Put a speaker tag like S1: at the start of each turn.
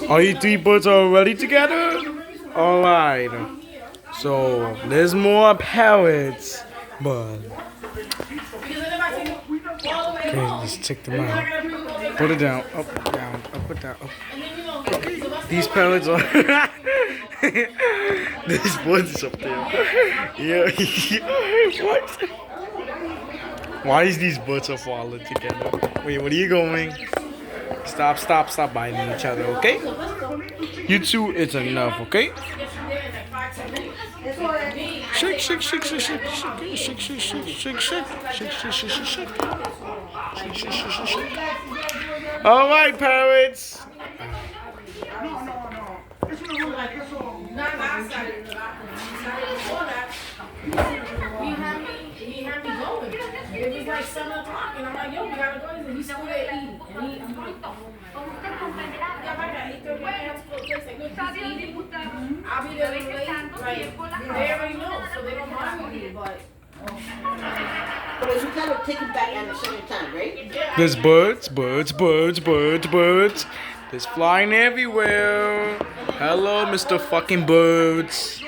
S1: Are you three birds already together? Alright. So, there's more parrots. But, okay, let's check them out. Put it down, up, down, up, and down, up. Okay. These parrots are. There's birds up there. Yeah. What? Why is these birds are falling together? Wait, what are you going? Stop biting each other, okay? You two, it's enough, okay? Shake, shake, shake, shake, shake, shake, shake, shake, shake, shake, shake, shake, shake, shake, shake, shake. All right, parrots.
S2: He had me going. It was like 7 o'clock, and I'm like, yo, we gotta go. And he's still there eating. And I'm like, yeah, I got 8:30. I have to go to the place. Like, look, he's eating. I'll be there late. Like, they already know, so they don't mind me. But
S3: you gotta take it back at a certain time, right?
S1: There's birds. There's flying everywhere. Hello, Mr. Fucking Birds.